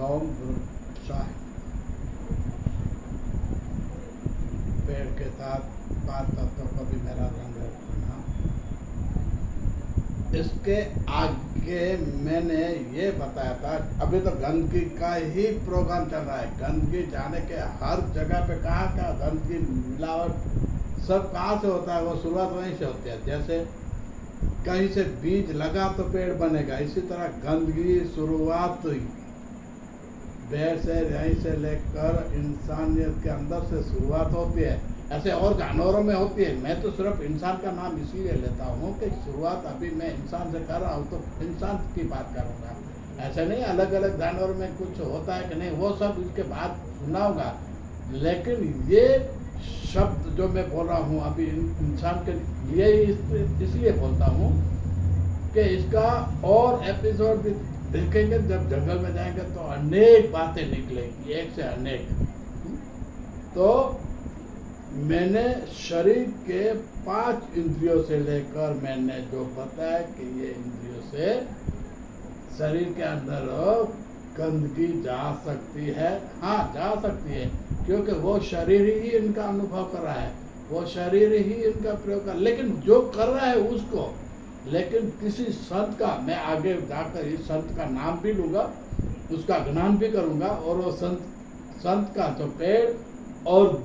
ओम वृक्षाय, पेड़ के साथ 5 तत्वों को भी मेरा दंड करना। इसके आगे मैंने ये बताया था, अभी तो गंदगी का ही प्रोग्राम चल रहा है। गंदगी जाने के हर जगह पे कहाँ का गंदगी मिलावट सब कहाँ से होता है, वो शुरुआत वहीं से होती है। जैसे कहीं से बीज लगा तो पेड़ बनेगा, इसी तरह गंदगी शुरुआत हुई पेड़ से, यहीं से लेकर इंसानियत के अंदर से शुरुआत होती है। ऐसे और जानवरों में होती है, मैं तो सिर्फ इंसान का नाम इसलिए लेता हूँ कि शुरुआत अभी मैं इंसान से कर रहा हूँ तो इंसान की बात करूँगा। ऐसे नहीं अलग अलग जानवरों में कुछ होता है कि नहीं, वो सब इसके बाद सुनाऊंगा। लेकिन ये शब्द जो मैं बोल रहा हूँ अभी इंसान के लिए इसलिए बोलता हूँ कि इसका और एपिसोड भी देखेंगे। जब जंगल में जाएंगे तो अनेक बातें निकलेंगी, एक से अनेक। तो मैंने शरीर के 5 इंद्रियों से लेकर मैंने जो बताया कि ये इंद्रियों से शरीर के अंदर गंदगी जा सकती है। हाँ, जा सकती है, क्योंकि वो शरीर ही इनका अनुभव कर रहा है, वो शरीर ही इनका प्रयोग कर, लेकिन जो कर रहा है उसको। लेकिन किसी संत का, मैं आगे जाकर इस संत का नाम भी लूँगा, उसका ज्ञान भी करूँगा, और वो संत का जो पेड़ और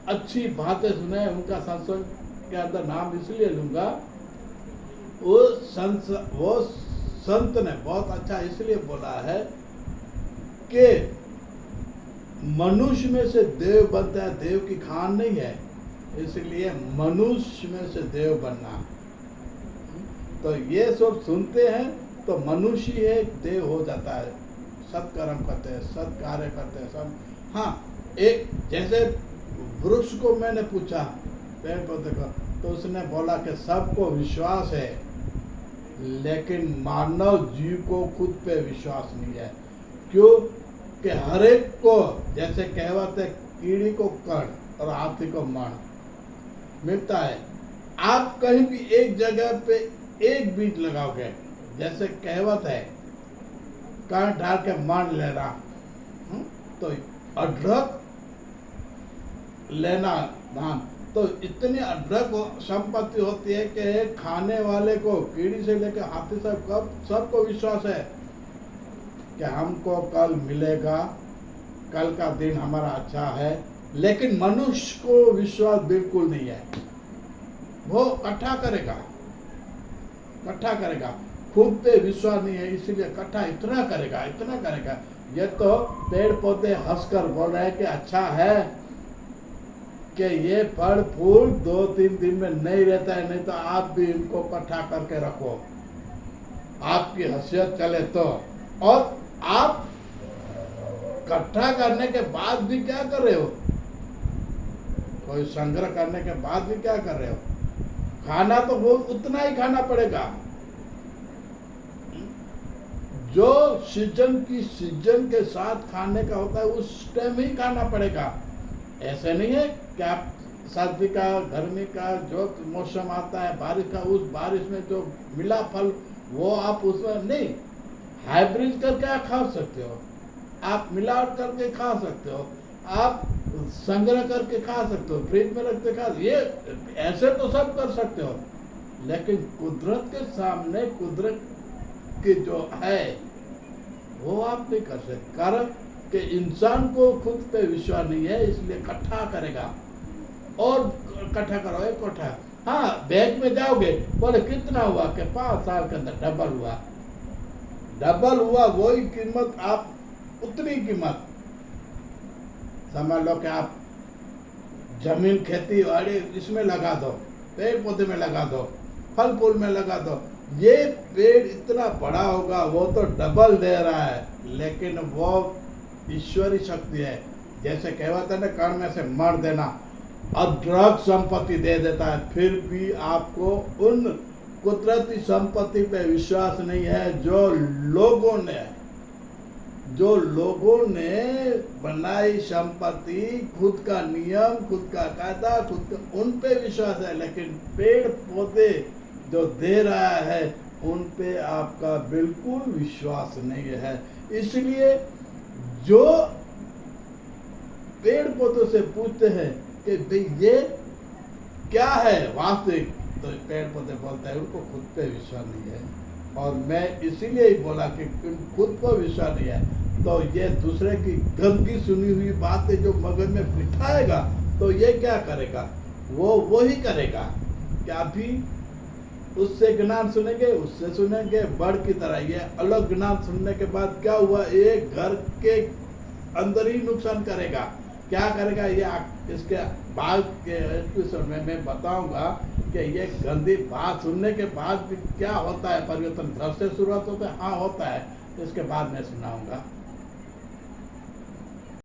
अच्छी बातें सुने उनका सत्संग के अंदर नाम इसलिए लूँगा। वो संत ने बहुत अच्छा इसलिए बोला है कि मनुष्य में से देव बनता है, देव की खान नहीं है, इसलिए मनुष्य में से देव बनना। तो ये सब सुनते हैं तो मनुष्य ही एक देव हो जाता है। सत्कर्म करते हैं, सत् कार्य करते हैं सब। हाँ, एक जैसे वृक्ष को मैंने पूछा, पेड़ पौधे को, तो उसने बोला कि सबको विश्वास है, लेकिन मानव जीव को खुद पे विश्वास नहीं है। क्यों कि हर एक को, जैसे कहावत है, कीड़ी को कण और हाथी को मण मिलता है। आप कहीं भी एक जगह पे एक बीज लगाओगे, जैसे कहावत है, कण डाल के मण लेना, तो अदरक लेना धान, तो इतनी अदरक संपत्ति होती है कि खाने वाले को, कीड़ी से लेकर हाथी तक सबको विश्वास है कि हमको कल मिलेगा, कल का दिन हमारा अच्छा है। लेकिन मनुष्य को विश्वास बिल्कुल नहीं है। वो इकट्ठा करेगा, खुद पे विश्वास नहीं है, इसीलिए इकट्ठा इतना करेगा। ये तो पेड़ पौधे हंसकर बोल रहे हैं कि अच्छा है कि ये फल फूल 2-3 दिन में नहीं रहता है, नहीं तो आप भी इनको इकट्ठा करके रखो, आपकी हैसियत चले तो। और आप इकट्ठा करने के बाद भी क्या कर रहे हो, कोई संग्रह करने के बाद भी क्या कर रहे हो, खाना तो वो उतना ही खाना पड़ेगा जो सीजन के साथ खाने का होता है, उस टाइम ही खाना पड़ेगा। ऐसे नहीं है कि आप सर्दी का, गर्मी का जो मौसम आता है, बारिश का, उस बारिश में जो मिला फल वो आप उसमें नहीं, हाइब्रिड करके आप खा सकते हो, आप मिलावट करके खा सकते हो, आप संग्रह करके खा सकते हो, फ्रिज में रख के खा, ये ऐसे तो सब कर सकते हो। लेकिन कुदरत के सामने, कुदरत की जो है वो आप नहीं कर सकते, कारण कि इंसान को खुद पे विश्वास नहीं है, इसलिए इकट्ठा करेगा। और इकट्ठा करो, इकट्ठा। हाँ, बैंक में जाओगे, बोले कितना हुआ, कि 5 साल के अंदर डबल हुआ, वही कीमत, आप उतनी कीमत समझ लो कि आप जमीन, खेती बाड़ी इसमें लगा दो, पेड़ पौधे में लगा दो, फल फूल में लगा दो, ये पेड़ इतना बड़ा होगा, वो तो डबल दे रहा है। लेकिन वो ईश्वरी शक्ति है, जैसे कहावत है ना, कण में से मर देना, अदृक संपत्ति दे देता है। फिर भी आपको उन कुदरती संपत्ति पे विश्वास नहीं है जो लोगों ने बनाई संपत्ति, खुद का नियम, खुद का कायदा, उन पे विश्वास है। लेकिन पेड़ पौधे जो दे रहा है, उन पे आपका बिल्कुल विश्वास नहीं है। इसलिए जो पेड़ पौधों से पूछते हैं कि भाई ये क्या है वास्तविक, तो पेड़ पौधे बोलते हैं उनको खुद पे विश्वास नहीं है। और मैं इसीलिए ही बोला कि खुद पर विश्वास नहीं है तो ये दूसरे की गंदगी सुनी हुई बातें जो मगज में बिठाएगा तो ये क्या करेगा, वो ही करेगा कि अभी उससे ज्ञान सुनेंगे, उससे सुनेंगे, बड़ की तरह ये अलग ज्ञान सुनने के बाद क्या हुआ, एक घर के अंदर ही नुकसान करेगा। क्या करेगा ये इसके बाद के एपिसोड में मैं बताऊंगा कि ये गंदी बात सुनने के बाद भी क्या होता है परिवर्तन, घर से शुरुआत होता है, हाँ होता है, इसके बाद मैं सुनाऊंगा।